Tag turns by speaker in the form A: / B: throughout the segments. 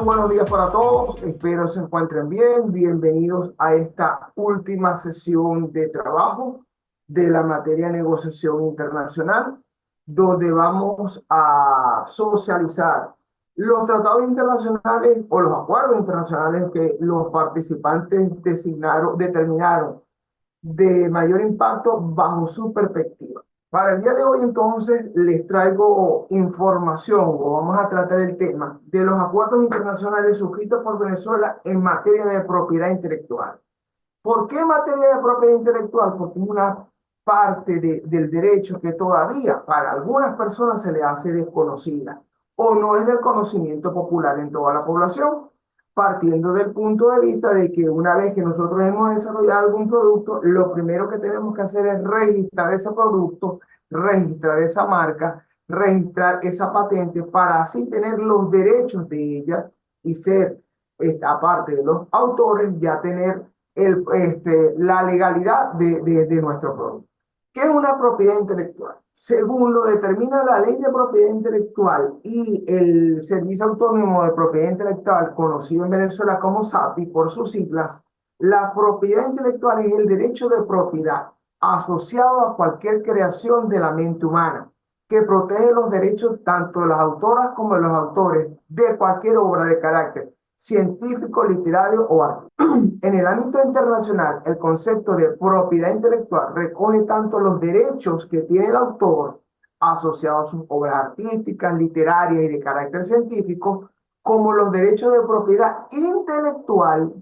A: Muy buenos días para todos, espero se encuentren bien. Bienvenidos a esta última sesión de trabajo de la materia negociación internacional, donde vamos a socializar los tratados internacionales o los acuerdos internacionales que los participantes determinaron de mayor impacto bajo su perspectiva. Para el día de hoy, entonces, les traigo información, o vamos a tratar el tema de los acuerdos internacionales suscritos por Venezuela en materia de propiedad intelectual. ¿Por qué en materia de propiedad intelectual? Porque es una parte del derecho que todavía para algunas personas se le hace desconocida o no es del conocimiento popular en toda la población, partiendo del punto de vista de que una vez que nosotros hemos desarrollado algún producto, lo primero que tenemos que hacer es registrar ese producto, registrar esa marca, registrar esa patente para así tener los derechos de ella y ser, aparte de los autores, ya tener la legalidad de nuestro producto. ¿Qué es una propiedad intelectual? Según lo determina la Ley de Propiedad Intelectual y el Servicio Autónomo de Propiedad Intelectual, conocido en Venezuela como SAPI por sus siglas, la propiedad intelectual es el derecho de propiedad asociado a cualquier creación de la mente humana, que protege los derechos tanto de las autoras como de los autores de cualquier obra de carácter científico, literario o artístico. En el ámbito internacional, el concepto de propiedad intelectual recoge tanto los derechos que tiene el autor asociados a sus obras artísticas, literarias y de carácter científico, como los derechos de propiedad intelectual,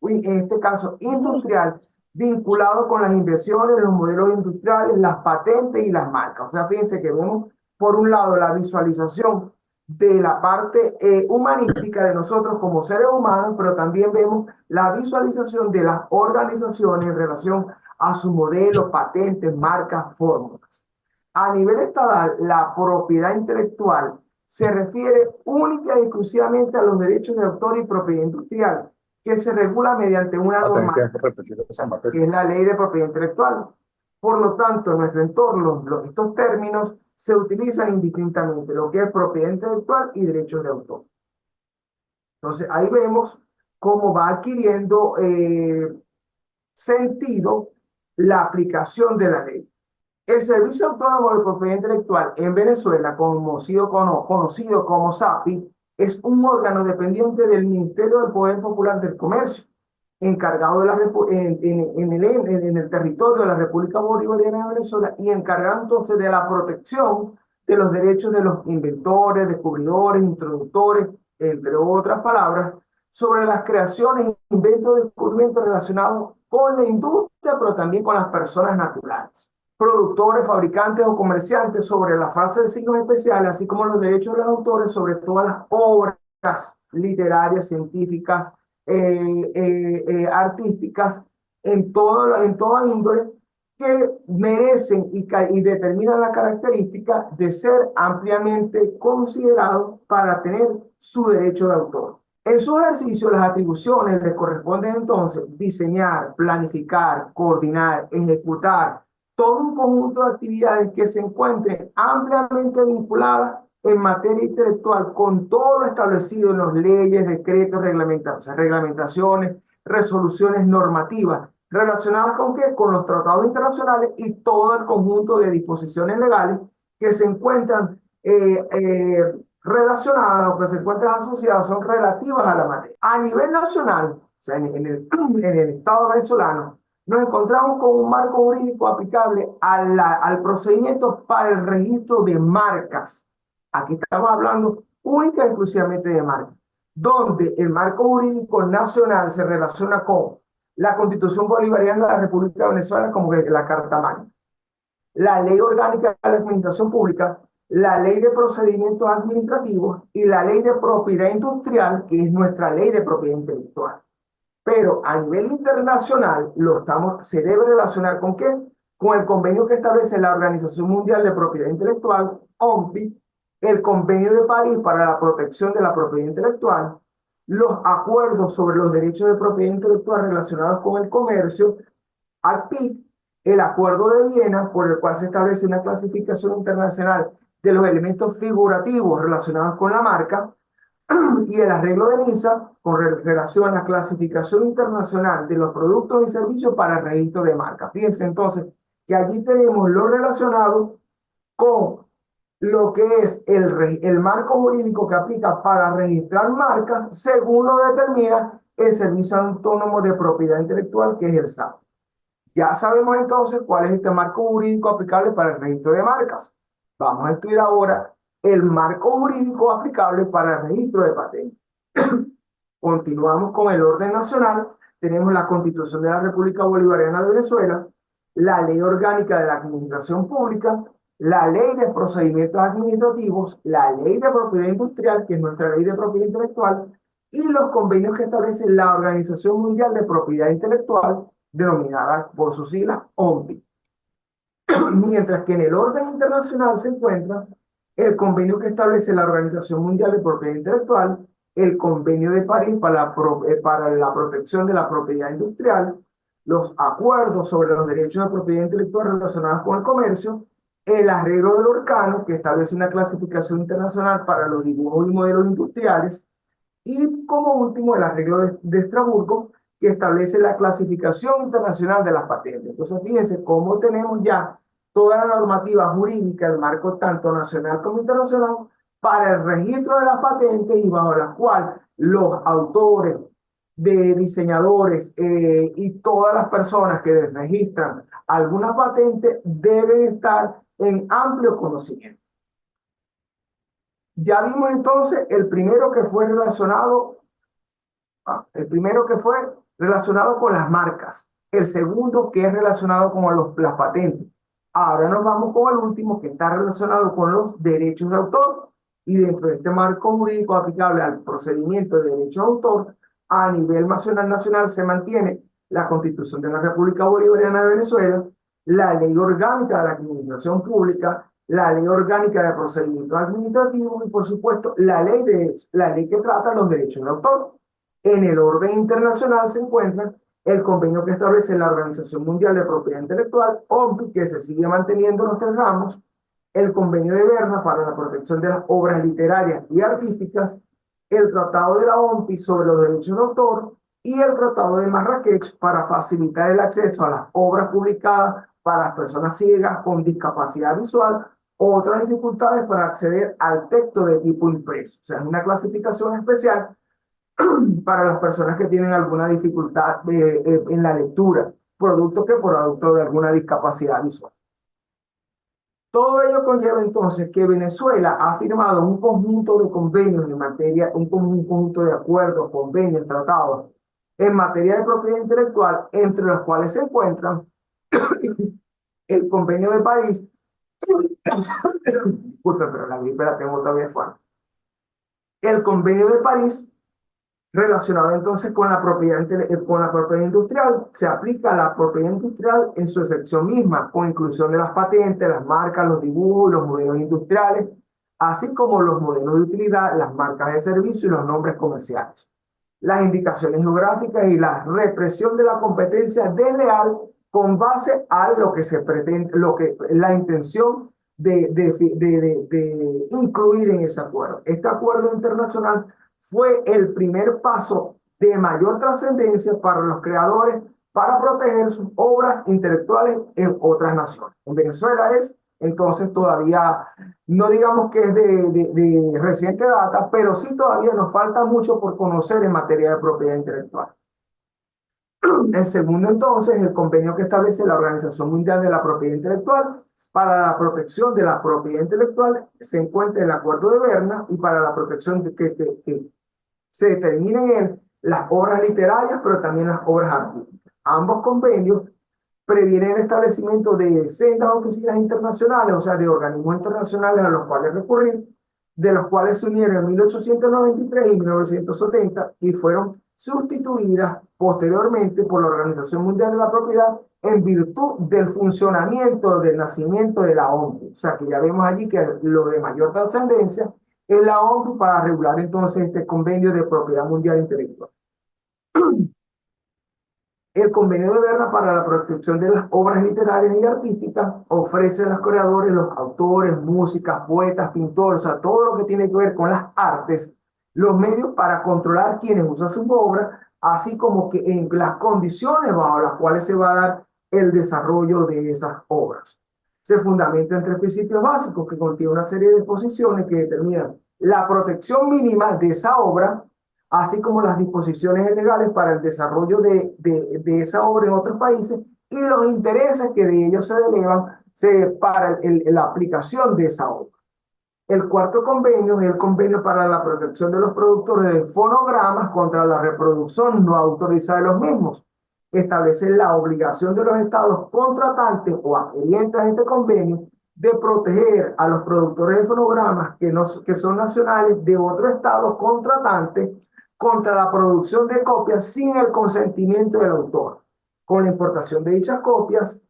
A: y en este caso industrial, vinculados con las inversiones, los modelos industriales, las patentes y las marcas. O sea, fíjense que vemos por un lado la visualización de la parte humanística de nosotros como seres humanos, pero también vemos la visualización de las organizaciones en relación a su modelo, patentes, marcas, fórmulas. A nivel estatal, la propiedad intelectual se refiere única y exclusivamente a los derechos de autor y propiedad industrial, que se regula mediante una norma, que es la Ley de Propiedad Intelectual. Por lo tanto, en nuestro entorno, estos términos se utilizan indistintamente, lo que es propiedad intelectual y derechos de autor. Entonces, ahí vemos cómo va adquiriendo sentido la aplicación de la ley. El Servicio Autónomo de Propiedad Intelectual en Venezuela, conocido como SAPI, es un órgano dependiente del Ministerio del Poder Popular del Comercio, encargado de en el territorio de la República Bolivariana de Venezuela y encargado entonces de la protección de los derechos de los inventores, descubridores, introductores, entre otras palabras, sobre las creaciones, inventos, descubrimientos relacionados con la industria, pero también con las personas naturales, productores, fabricantes o comerciantes, sobre la frase de signos especiales, así como los derechos de los autores sobre todas las obras literarias, científicas, artísticas, en toda índole, que merecen y determinan la característica de ser ampliamente considerados para tener su derecho de autor. En su ejercicio, las atribuciones les corresponden entonces diseñar, planificar, coordinar, ejecutar todo un conjunto de actividades que se encuentren ampliamente vinculadas en materia intelectual con todo lo establecido en las leyes, decretos, reglamentaciones, resoluciones normativas, relacionadas con ¿qué? Con los tratados internacionales y todo el conjunto de disposiciones legales que se encuentran relacionadas o que se encuentran asociadas, son relativas a la materia. A nivel nacional, o sea, en el Estado venezolano, nos encontramos con un marco jurídico aplicable al procedimiento para el registro de marcas. Aquí estamos hablando única y exclusivamente de marcas, donde el marco jurídico nacional se relaciona con la Constitución Bolivariana de la República de Venezuela, como que la Carta Magna, la Ley Orgánica de la Administración Pública, la Ley de Procedimientos Administrativos y la Ley de Propiedad Industrial, que es nuestra Ley de Propiedad Intelectual. Pero a nivel internacional se debe relacionar ¿con qué? Con el convenio que establece la Organización Mundial de Propiedad Intelectual, OMPI, el Convenio de París para la protección de la propiedad intelectual, los acuerdos sobre los derechos de propiedad intelectual relacionados con el comercio, ACPI, el Acuerdo de Viena, por el cual se establece una clasificación internacional de los elementos figurativos relacionados con la marca, y el arreglo de NISA con relación a la clasificación internacional de los productos y servicios para el registro de marcas. Fíjense entonces que allí tenemos lo relacionado con lo que es el marco jurídico que aplica para registrar marcas según lo determina el Servicio Autónomo de Propiedad Intelectual, que es el SAP. Ya sabemos entonces cuál es este marco jurídico aplicable para el registro de marcas. Vamos a estudiar ahora el marco jurídico aplicable para el registro de patentes. Continuamos con el orden nacional. Tenemos la Constitución de la República Bolivariana de Venezuela, la Ley Orgánica de la Administración Pública, la Ley de Procedimientos Administrativos, la Ley de Propiedad Industrial, que es nuestra Ley de Propiedad Intelectual, y los convenios que establecen la Organización Mundial de Propiedad Intelectual, denominada por sus siglas OMPI. Mientras que en el orden internacional se encuentra el convenio que establece la Organización Mundial de Propiedad Intelectual, el Convenio de París para la protección de la propiedad industrial, los acuerdos sobre los derechos de propiedad intelectual relacionados con el comercio, el arreglo del Orcano, que establece una clasificación internacional para los dibujos y modelos industriales, y como último el arreglo de Estrasburgo, que establece la clasificación internacional de las patentes. Entonces, fíjense cómo tenemos ya toda la normativa jurídica, el marco tanto nacional como internacional, para el registro de las patentes y bajo la cual los autores, de diseñadores y todas las personas que registran alguna patente deben estar en amplio conocimiento. Ya vimos entonces el primero que fue relacionado con las marcas. El segundo que es relacionado con las patentes. Ahora nos vamos con el último que está relacionado con los derechos de autor. Y dentro de este marco jurídico aplicable al procedimiento de derechos de autor, a nivel nacional se mantiene la Constitución de la República Bolivariana de Venezuela, la Ley Orgánica de la Administración Pública, la Ley Orgánica de Procedimientos Administrativos y, por supuesto, la ley que trata los derechos de autor. En el orden internacional se encuentra el convenio que establece la Organización Mundial de Propiedad Intelectual, OMPI, que se sigue manteniendo en los tres ramos, el convenio de Berna para la protección de las obras literarias y artísticas, el tratado de la OMPI sobre los derechos de autor y el tratado de Marrakech para facilitar el acceso a las obras publicadas para las personas ciegas con discapacidad visual o otras dificultades para acceder al texto de tipo impreso. O sea, es una clasificación especial para las personas que tienen alguna dificultad en la lectura, producto que producto de alguna discapacidad visual. Todo ello conlleva entonces que Venezuela ha firmado un conjunto de convenios en materia, un conjunto de acuerdos, convenios, tratados en materia de propiedad intelectual, entre los cuales se encuentran el Convenio de París. Disculpe, pero la gripe la tengo todavía fuerte. El Convenio de París, relacionado entonces con la propiedad industrial, se aplica la propiedad industrial en su excepción misma, con inclusión de las patentes, las marcas, los dibujos, los modelos industriales, así como los modelos de utilidad, las marcas de servicio y los nombres comerciales. Las indicaciones geográficas y la represión de la competencia desleal con base a lo que se pretende, la intención de incluir en ese acuerdo. Este acuerdo internacional fue el primer paso de mayor trascendencia para los creadores para proteger sus obras intelectuales en otras naciones. En Venezuela es, entonces todavía, no digamos que es de reciente data, pero sí todavía nos falta mucho por conocer en materia de propiedad intelectual. El segundo, entonces, el convenio que establece la Organización Mundial de la Propiedad Intelectual para la protección de la propiedad intelectual se encuentra el Acuerdo de Berna y para la protección que se determinen en él las obras literarias, pero también las obras artísticas. Ambos convenios previenen el establecimiento de sendas oficinas internacionales, o sea, de organismos internacionales a los cuales recurrir, de los cuales se unieron en 1893 y 1970 y fueron sustituidas posteriormente por la Organización Mundial de la Propiedad en virtud del funcionamiento del nacimiento de la OMPI. O sea, que ya vemos allí que lo de mayor trascendencia es la OMPI para regular entonces este convenio de propiedad mundial intelectual. El convenio de Berna para la protección de las obras literarias y artísticas ofrece a los creadores, los autores, músicas, poetas, pintores, o sea, todo lo que tiene que ver con las artes, los medios para controlar quienes usan sus obras, así como que en las condiciones bajo las cuales se va a dar el desarrollo de esas obras. Se fundamenta en tres principios básicos que contiene una serie de disposiciones que determinan la protección mínima de esa obra, así como las disposiciones legales para el desarrollo de esa obra en otros países y los intereses que de ellos se derivan para la aplicación de esa obra. El cuarto convenio es el convenio para la protección de los productores de fonogramas contra la reproducción no autorizada de los mismos. Establece la obligación de los estados contratantes o adherientes a este convenio de proteger a los productores de fonogramas que son nacionales de otro estado contratante contra la producción de copias sin el consentimiento del autor, con la importación de dichas copias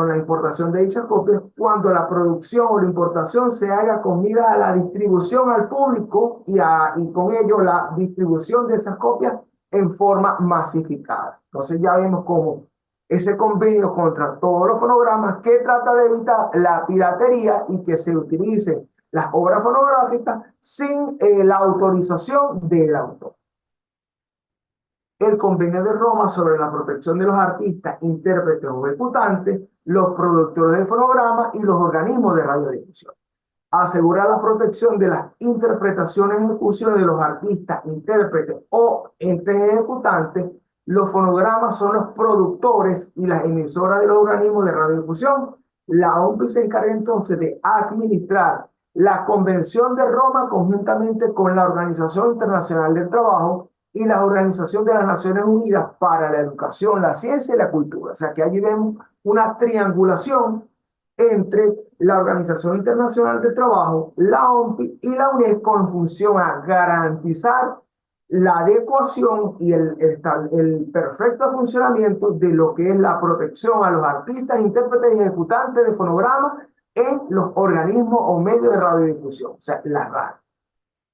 A: la importación de dichas copias cuando la producción o la importación se haga con mira a la distribución al público y con ello la distribución de esas copias en forma masificada. Entonces ya vemos cómo ese convenio contra todos los fonogramas que trata de evitar la piratería y que se utilicen las obras fonográficas sin la autorización del autor. El Convenio de Roma sobre la protección de los artistas, intérpretes o ejecutantes, los productores de fonogramas y los organismos de radiodifusión. Asegura la protección de las interpretaciones y ejecuciones de los artistas, intérpretes o entes ejecutantes. Los fonogramas son los productores y las emisoras de los organismos de radiodifusión. La OMPI se encarga entonces de administrar la Convención de Roma conjuntamente con la Organización Internacional del Trabajo y la Organización de las Naciones Unidas para la Educación, la Ciencia y la Cultura. O sea que allí vemos una triangulación entre la Organización Internacional del Trabajo, la OMPI y la UNESCO en función a garantizar la adecuación y el perfecto funcionamiento de lo que es la protección a los artistas, intérpretes y ejecutantes de fonogramas en los organismos o medios de radiodifusión, o sea, la radio.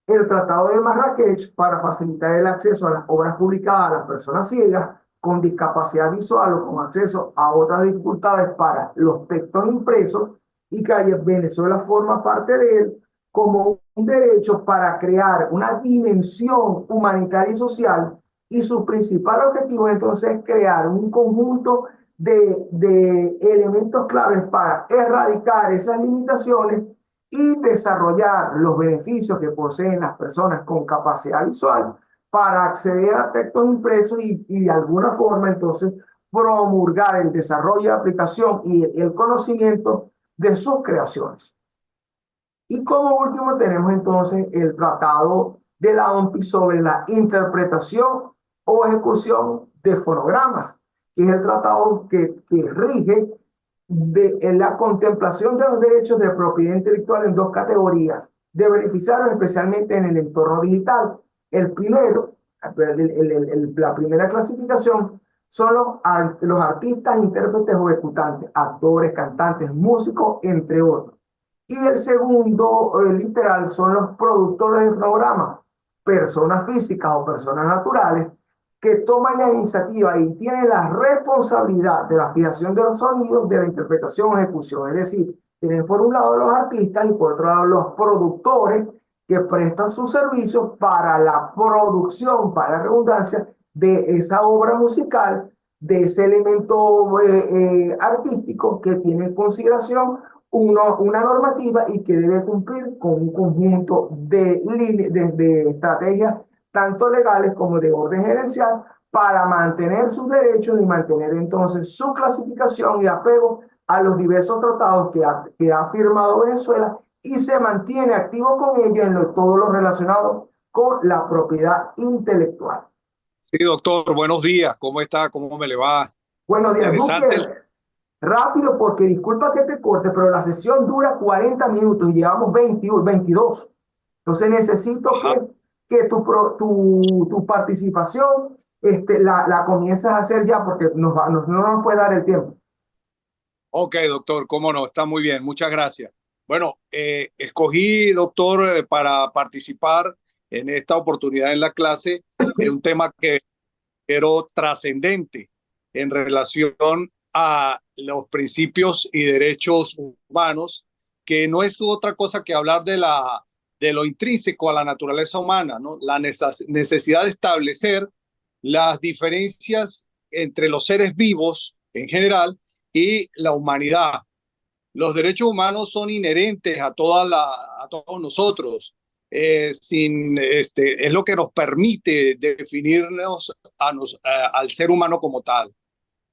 A: El Tratado de Marrakech para facilitar el acceso a las obras publicadas a las personas ciegas con discapacidad visual o con acceso a otras dificultades para los textos impresos y que Venezuela forma parte de él como un derecho para crear una dimensión humanitaria y social y su principal objetivo entonces es crear un conjunto de elementos claves para erradicar esas limitaciones y desarrollar los beneficios que poseen las personas con capacidad visual para acceder a textos impresos y de alguna forma entonces promulgar el desarrollo, la aplicación y el conocimiento de sus creaciones. Y como último tenemos entonces el Tratado de la OMPI sobre la interpretación o ejecución de fonogramas, que es el tratado que rige en la contemplación de los derechos de propiedad intelectual en dos categorías, de beneficiarios especialmente en el entorno digital. El primero, la primera clasificación son los artistas, intérpretes o ejecutantes, actores, cantantes, músicos, entre otros. Y el segundo, literal, son los productores de fonogramas, personas físicas o personas naturales que toman la iniciativa y tienen la responsabilidad de la fijación de los sonidos, de la interpretación o ejecución. Es decir, tienen por un lado los artistas y por otro lado los productores que prestan sus servicios para la producción, para la redundancia, de esa obra musical, de ese elemento artístico que tiene en consideración una normativa y que debe cumplir con un conjunto de estrategias tanto legales como de orden gerencial, para mantener sus derechos y mantener entonces su clasificación y apego a los diversos tratados que ha firmado Venezuela y se mantiene activo con ellos en todo lo relacionado con la propiedad intelectual.
B: Sí, doctor, buenos días. ¿Cómo está? ¿Cómo me le va?
A: Buenos días,
B: Interesante.
A: Duque. Rápido, porque disculpa que te corte, pero la sesión dura 40 minutos y llevamos 22. Entonces necesito
B: Ajá.
A: que tu participación la comiences a hacer ya porque no nos puede dar el tiempo.
B: Ok, doctor, cómo no, está muy bien. Muchas gracias. Bueno, escogí, doctor, para participar en esta oportunidad en la clase de un tema que quiero trascendente en relación a los principios y derechos humanos, que no es otra cosa que hablar de la de lo intrínseco a la naturaleza humana, ¿no? La necesidad de establecer las diferencias entre los seres vivos en general y la humanidad. Los derechos humanos son inherentes a a todos nosotros. Es lo que nos permite definirnos al ser humano como tal.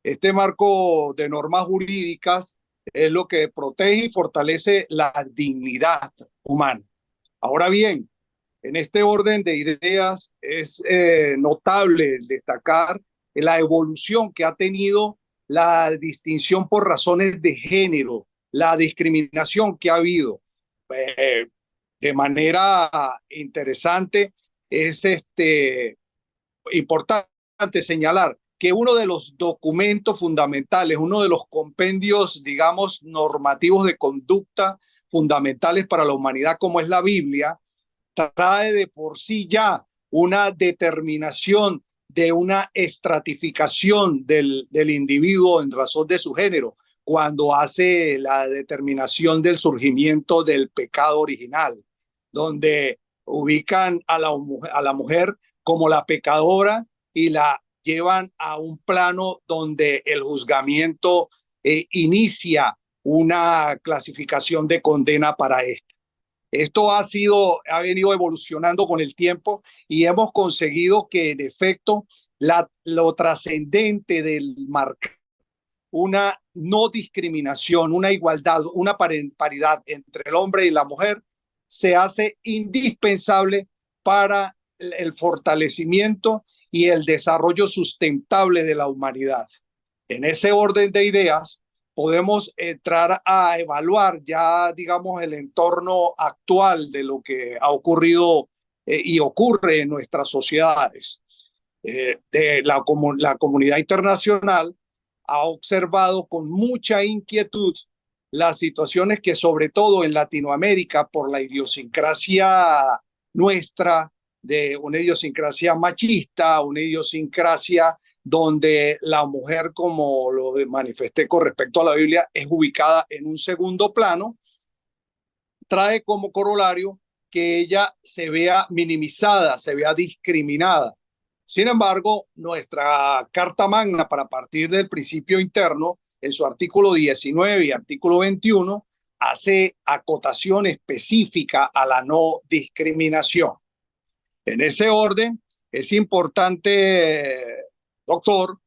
B: Este marco de normas jurídicas es lo que protege y fortalece la dignidad humana. Ahora bien, en este orden de ideas es notable destacar la evolución que ha tenido la distinción por razones de género, la discriminación que ha habido. Eh, de manera interesante, es importante señalar que uno de los documentos fundamentales, uno de los compendios, digamos, normativos de conducta fundamentales para la humanidad, como es la Biblia, trae de por sí ya una determinación de una estratificación del individuo en razón de su género, cuando hace la determinación del surgimiento del pecado original, donde ubican a la mujer como la pecadora y la llevan a un plano donde el juzgamiento inicia una clasificación de condena para esto. Esto ha venido evolucionando con el tiempo y hemos conseguido que en efecto lo trascendente del marcar una no discriminación, una igualdad, una paridad entre el hombre y la mujer se hace indispensable para el fortalecimiento y el desarrollo sustentable de la humanidad. En ese orden de ideas, podemos entrar a evaluar ya, digamos, el entorno actual de lo que ha ocurrido y ocurre en nuestras sociedades. La comunidad internacional ha observado con mucha inquietud las situaciones que, sobre todo en Latinoamérica, por la idiosincrasia nuestra, de una idiosincrasia machista, una idiosincrasia donde la mujer, como lo manifesté con respecto a la Biblia, es ubicada en un segundo plano, trae como corolario que ella se vea minimizada, se vea discriminada. Sin embargo, nuestra Carta Magna, para partir del principio interno, en su artículo 19 y artículo 21, hace acotación específica a la no discriminación. En ese orden, es importante, doctor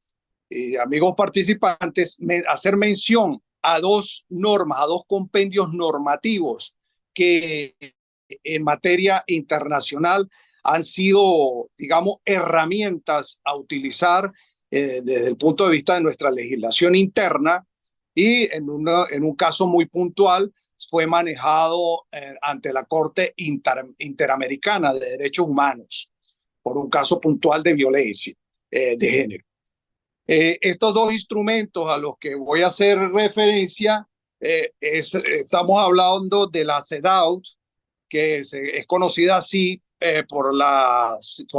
B: y amigos participantes, hacer mención a dos normas, a dos compendios normativos que en materia internacional han sido, digamos, herramientas a utilizar desde el punto de vista de nuestra legislación interna y en un caso muy puntual fue manejado ante la Corte Interamericana de Derechos Humanos por un caso puntual de violencia de género. Estos dos instrumentos a los que voy a hacer referencia, estamos hablando de la CEDAW, que es conocida así por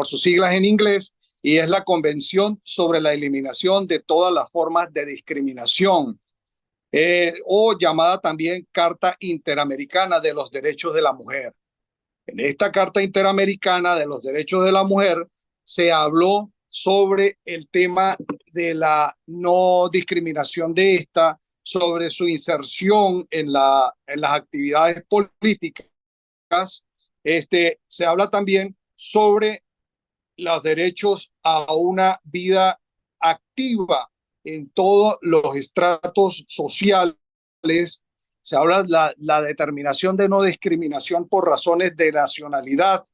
B: sus siglas en inglés, y es la Convención sobre la Eliminación de todas las formas de discriminación, o llamada también Carta Interamericana de los Derechos de la Mujer. En esta Carta Interamericana de los Derechos de la Mujer se habló sobre el tema de la no discriminación de esta, sobre su inserción en las actividades políticas. Se habla también sobre los derechos a una vida activa en todos los estratos sociales. Se habla de la determinación de no discriminación por razones de nacionalidad,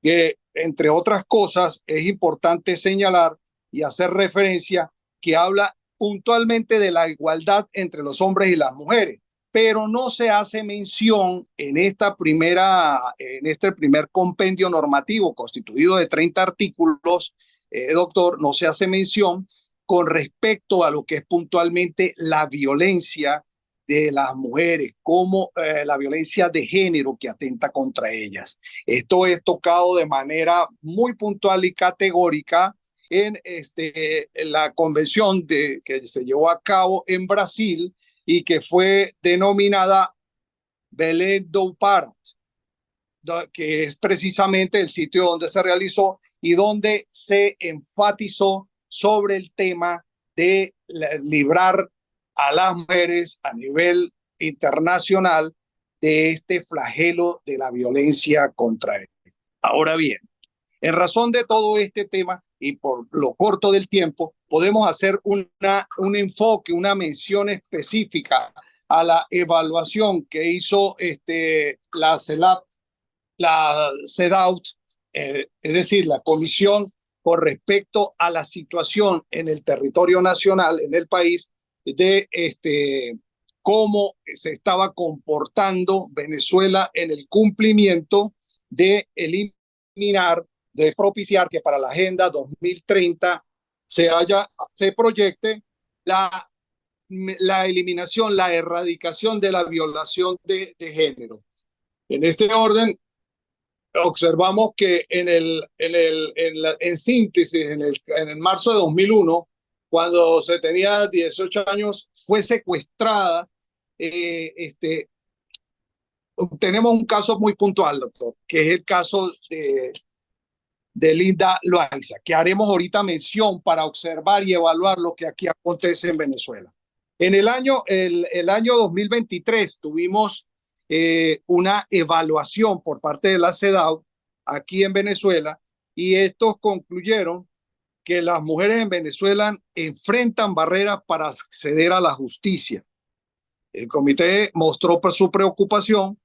B: que entre otras cosas es importante señalar y hacer referencia que habla puntualmente de la igualdad entre los hombres y las mujeres, pero no se hace mención en este primer compendio normativo constituido de 30 artículos, doctor, no se hace mención con respecto a lo que es puntualmente la violencia de las mujeres, como la violencia de género que atenta contra ellas. Esto es tocado de manera muy puntual y categórica en la convención que se llevó a cabo en Brasil y que fue denominada Belém do Pará. que es precisamente el sitio donde se realizó y donde se enfatizó sobre el tema de librar a las mujeres a nivel internacional de este flagelo de la violencia contra ellas. Ahora bien, en razón de todo este tema y por lo corto del tiempo, podemos hacer un enfoque, una mención específica a la evaluación que hizo la CELAP, la CEDAW, es decir, la comisión con respecto a la situación en el territorio nacional, en el país, de cómo se estaba comportando Venezuela en el cumplimiento de eliminar, de propiciar que para la Agenda 2030 se proyecte la eliminación, la erradicación de la violación de género. En este orden, observamos que en síntesis, en el marzo de 2001, cuando se tenía 18 años, fue secuestrada. Tenemos un caso muy puntual, doctor, que es el caso de Linda Loaiza, que haremos ahorita mención para observar y evaluar lo que aquí acontece en Venezuela. En el año 2023 tuvimos una evaluación por parte de la CEDAW aquí en Venezuela y estos concluyeron que las mujeres en Venezuela enfrentan barreras para acceder a la justicia. El comité mostró su preocupación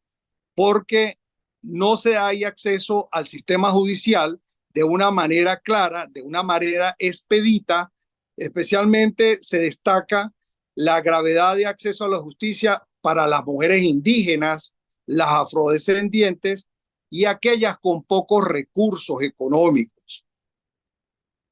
B: porque no se hay acceso al sistema judicial de una manera clara, de una manera expedita. Especialmente se destaca la gravedad de acceso a la justicia para las mujeres indígenas, las afrodescendientes y aquellas con pocos recursos económicos.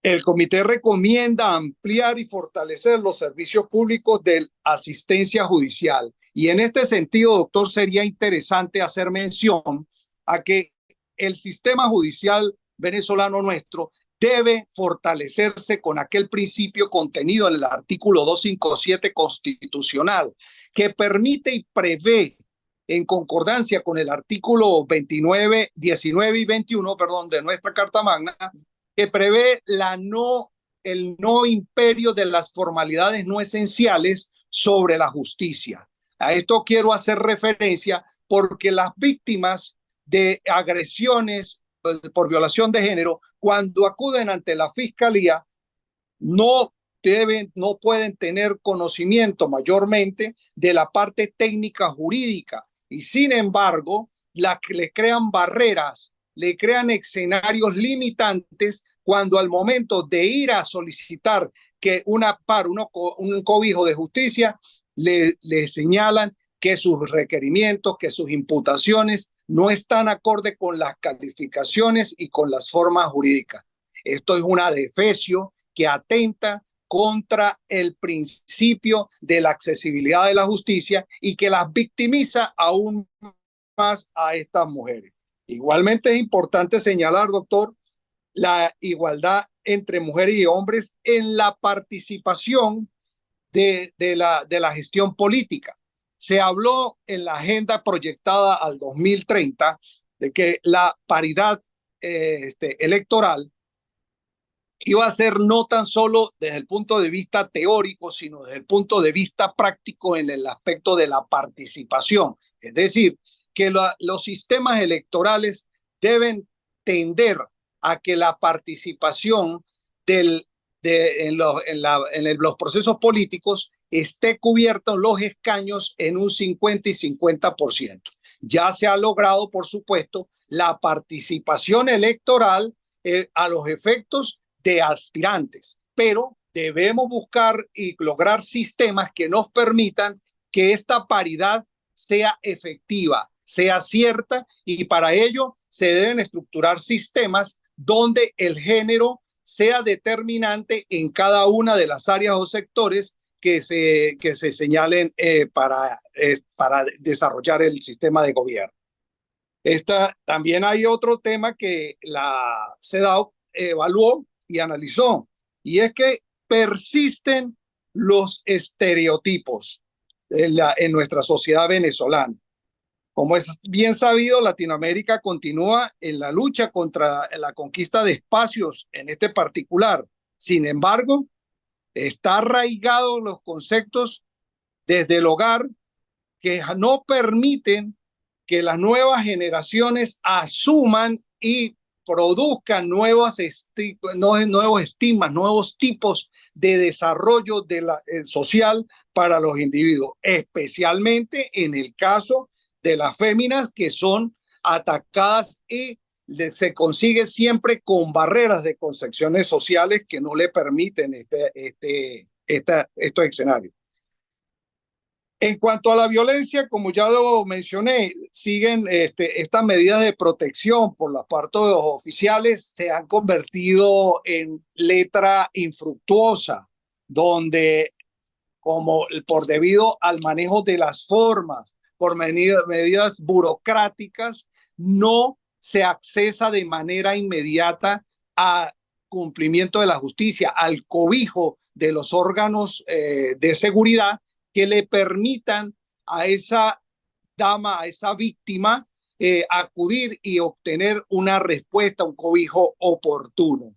B: El comité recomienda ampliar y fortalecer los servicios públicos de asistencia judicial. Y en este sentido, doctor, sería interesante hacer mención a que el sistema judicial venezolano nuestro debe fortalecerse con aquel principio contenido en el artículo 257 constitucional, que permite y prevé, en concordancia con el artículo 19 y 21, de nuestra Carta Magna, que prevé el no imperio de las formalidades no esenciales sobre la justicia. A esto quiero hacer referencia porque las víctimas de agresiones por violación de género, cuando acuden ante la fiscalía, no pueden tener conocimiento mayormente de la parte técnica jurídica y sin embargo le crean barreras, le crean escenarios limitantes cuando al momento de ir a solicitar que un cobijo de justicia le señalan que sus requerimientos, que sus imputaciones no están acorde con las calificaciones y con las formas jurídicas. Esto es un adefesio que atenta contra el principio de la accesibilidad de la justicia y que las victimiza aún más a estas mujeres. Igualmente es importante señalar, doctor, la igualdad entre mujeres y hombres en la participación de la gestión política. Se habló en la agenda proyectada al 2030 de que la paridad electoral iba a ser no tan solo desde el punto de vista teórico, sino desde el punto de vista práctico en el aspecto de la participación. Es decir, que los sistemas electorales deben tender a que la participación en los procesos políticos esté cubierto los escaños en un 50 y 50%. Ya se ha logrado, por supuesto, la participación electoral a los efectos de aspirantes, pero debemos buscar y lograr sistemas que nos permitan que esta paridad sea efectiva, sea cierta, y para ello se deben estructurar sistemas donde el género sea determinante en cada una de las áreas o sectores que se señalen para desarrollar el sistema de gobierno. También hay otro tema que la CEDAW evaluó y analizó, y es que persisten los estereotipos en nuestra sociedad venezolana. Como es bien sabido, Latinoamérica continúa en la lucha contra la conquista de espacios en este particular. Sin embargo, está arraigado los conceptos desde el hogar que no permiten que las nuevas generaciones asuman y produzcan nuevos estigmas, nuevos tipos de desarrollo social para los individuos, especialmente en el caso de las féminas que son atacadas y se consigue siempre con barreras de concepciones sociales que no le permiten estos escenarios. En cuanto a la violencia, como ya lo mencioné, siguen estas medidas de protección por la parte de los oficiales se han convertido en letra infructuosa, donde como por debido al manejo de las formas, por medidas burocráticas, no se accesa de manera inmediata a cumplimiento de la justicia, al cobijo de los órganos de seguridad que le permitan a esa dama, a esa víctima, acudir y obtener una respuesta, un cobijo oportuno.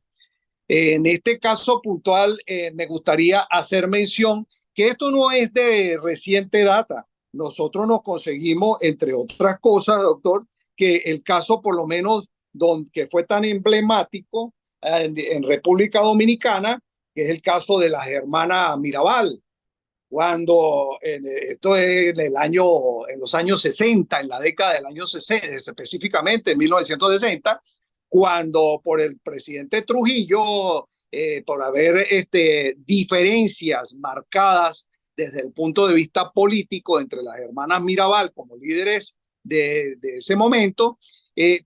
B: En este caso puntual, me gustaría hacer mención que esto no es de reciente data. Nosotros nos conseguimos, entre otras cosas, doctor, que el caso por lo menos que fue tan emblemático en República Dominicana, que es el caso de las hermanas Mirabal, cuando esto es en los años 60, en la década del año 60, específicamente en 1960, cuando por el presidente Trujillo, por haber diferencias marcadas desde el punto de vista político entre las hermanas Mirabal como líderes de ese momento,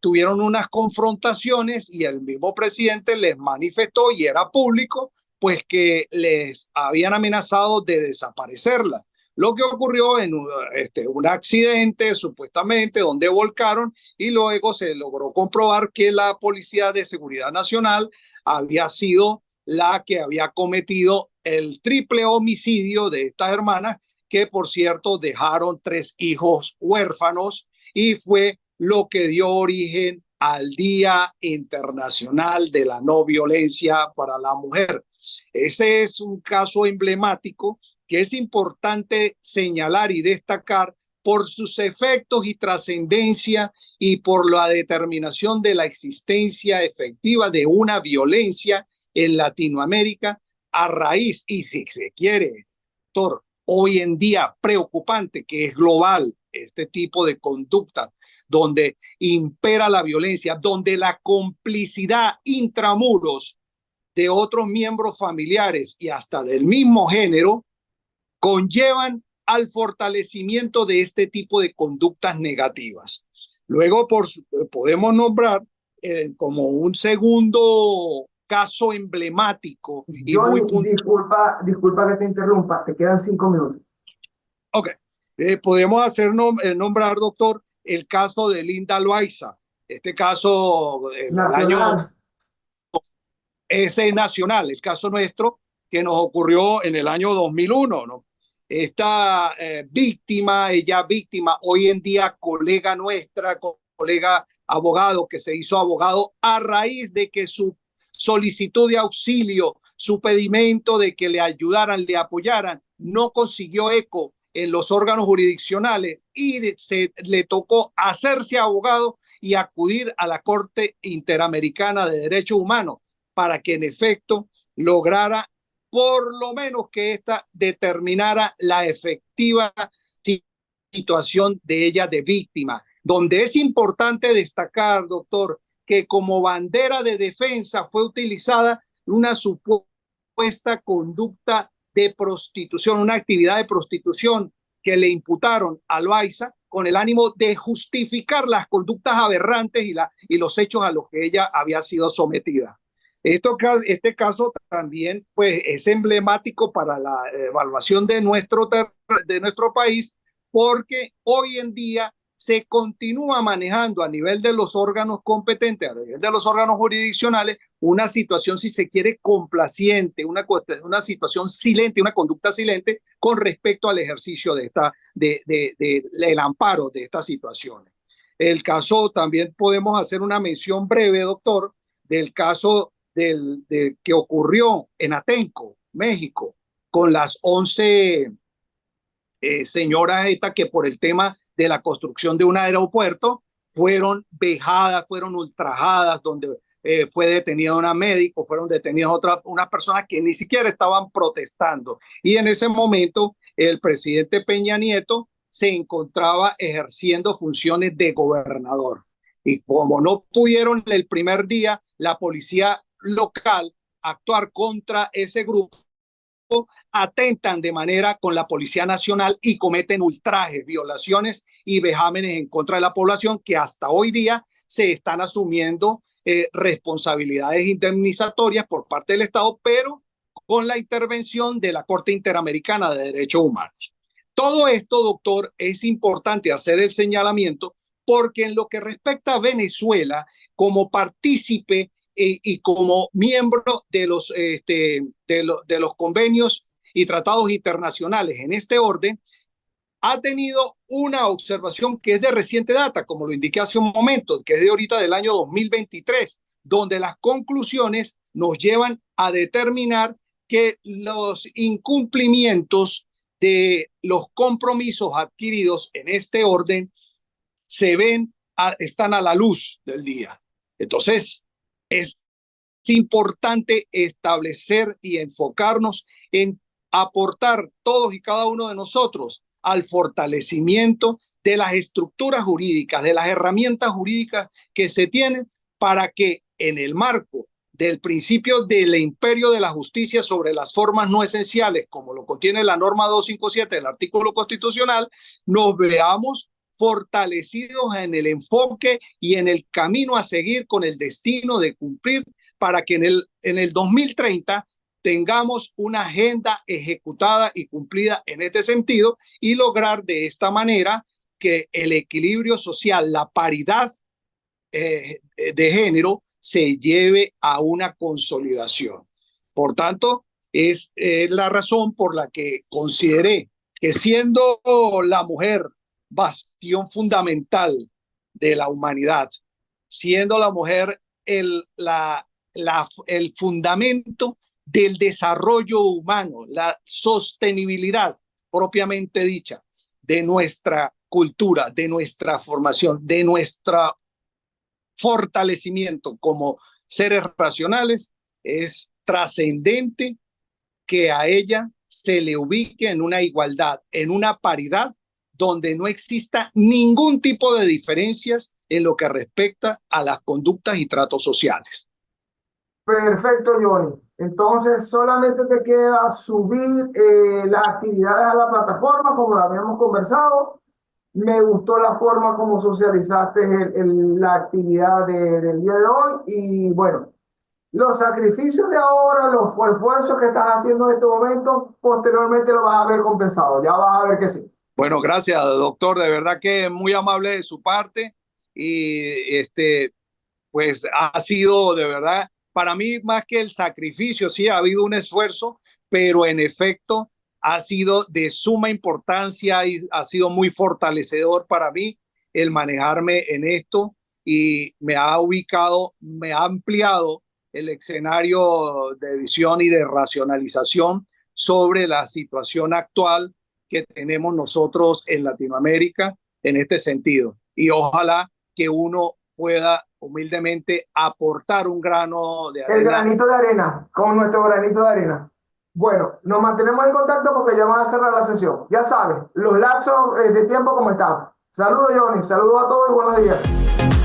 B: tuvieron unas confrontaciones y el mismo presidente les manifestó, y era público, pues que les habían amenazado de desaparecerlas. Lo que ocurrió en un accidente, supuestamente, donde volcaron, y luego se logró comprobar que la Policía de Seguridad Nacional había sido la que había cometido el triple homicidio de estas hermanas, que por cierto dejaron 3 hijos huérfanos, y fue lo que dio origen al Día Internacional de la No Violencia para la Mujer. Ese es un caso emblemático que es importante señalar y destacar por sus efectos y trascendencia y por la determinación de la existencia efectiva de una violencia en Latinoamérica a raíz, y si se quiere, doctor, hoy en día preocupante, que es global este tipo de conducta, donde impera la violencia, donde la complicidad intramuros de otros miembros familiares y hasta del mismo género conllevan al fortalecimiento de este tipo de conductas negativas. Luego podemos nombrar como un segundo caso emblemático y
A: Johnny,
B: muy puntual.
A: disculpa que te interrumpa, te quedan 5 minutos.
B: Ok, podemos nombrar, doctor, el caso de Linda Loaiza. Este caso, el año ese nacional, el caso nuestro, que nos ocurrió en el año 2001, ¿no? Esta ella víctima, hoy en día colega nuestra, colega abogado, que se hizo abogado a raíz de que su solicitud de auxilio, su pedimento de que le ayudaran, le apoyaran, no consiguió eco en los órganos jurisdiccionales y le tocó hacerse abogado y acudir a la Corte Interamericana de Derechos Humanos para que en efecto lograra por lo menos que ésta determinara la efectiva situación de ella de víctima, donde es importante destacar, doctor, que como bandera de defensa fue utilizada una supuesta conducta de prostitución, una actividad de prostitución que le imputaron a Loaiza con el ánimo de justificar las conductas aberrantes y los hechos a los que ella había sido sometida. Este caso también pues, es emblemático para la evaluación de nuestro país, porque hoy en día se continúa manejando a nivel de los órganos competentes, a nivel de los órganos jurisdiccionales, una situación, si se quiere, complaciente, una situación silente, una conducta silente con respecto al ejercicio del amparo de estas situaciones. El caso, también podemos hacer una mención breve, doctor, del caso que ocurrió en Atenco, México, con las 11 señoras estas que por el tema de la construcción de un aeropuerto fueron vejadas, fueron ultrajadas, donde fue detenida una médico, fueron detenidas unas personas que ni siquiera estaban protestando. Y en ese momento el presidente Peña Nieto se encontraba ejerciendo funciones de gobernador. Y como no pudieron el primer día la policía local actuar contra ese grupo, atentan de manera con la Policía Nacional y cometen ultrajes, violaciones y vejámenes en contra de la población, que hasta hoy día se están asumiendo responsabilidades indemnizatorias por parte del Estado, pero con la intervención de la Corte Interamericana de Derechos Humanos. Todo esto, doctor, es importante hacer el señalamiento porque en lo que respecta a Venezuela, como partícipe y como miembro de los convenios y tratados internacionales en este orden, ha tenido una observación que es de reciente data, como lo indiqué hace un momento, que es de ahorita del año 2023, donde las conclusiones nos llevan a determinar que los incumplimientos de los compromisos adquiridos en este orden están a la luz del día. Entonces, es importante establecer y enfocarnos en aportar todos y cada uno de nosotros al fortalecimiento de las estructuras jurídicas, de las herramientas jurídicas que se tienen para que en el marco del principio del imperio de la justicia sobre las formas no esenciales, como lo contiene la norma 257 del artículo constitucional, nos veamos fortalecidos en el enfoque y en el camino a seguir con el destino de cumplir para que en el 2030 tengamos una agenda ejecutada y cumplida en este sentido y lograr de esta manera que el equilibrio social, la paridad de género se lleve a una consolidación. Por tanto, es la razón por la que consideré que siendo la mujer bastión fundamental de la humanidad, siendo la mujer el fundamento del desarrollo humano, la sostenibilidad propiamente dicha de nuestra cultura, de nuestra formación, de nuestro fortalecimiento como seres racionales, es trascendente que a ella se le ubique en una igualdad, en una paridad, donde no exista ningún tipo de diferencias en lo que respecta a las conductas y tratos sociales.
A: Perfecto, Johnny. Entonces, solamente te queda subir las actividades a la plataforma, como lo habíamos conversado. Me gustó la forma como socializaste la actividad del día de hoy. Y bueno, los sacrificios de ahora, los esfuerzos que estás haciendo en este momento, posteriormente lo vas a ver compensado. Ya vas a ver que sí.
B: Bueno, gracias, doctor. De verdad que es muy amable de su parte y pues ha sido de verdad para mí más que el sacrificio. Sí, ha habido un esfuerzo, pero en efecto ha sido de suma importancia y ha sido muy fortalecedor para mí el manejarme en esto y me ha ubicado, me ha ampliado el escenario de visión y de racionalización sobre la situación actual que tenemos nosotros en Latinoamérica en este sentido. Y ojalá que uno pueda humildemente aportar un grano de arena.
A: El granito de arena, con nuestro granito de arena. Bueno, nos mantenemos en contacto porque ya van a cerrar la sesión. Ya sabes, los lapsos de tiempo como están. Saludos, Johnny. Saludos a todos y buenos días.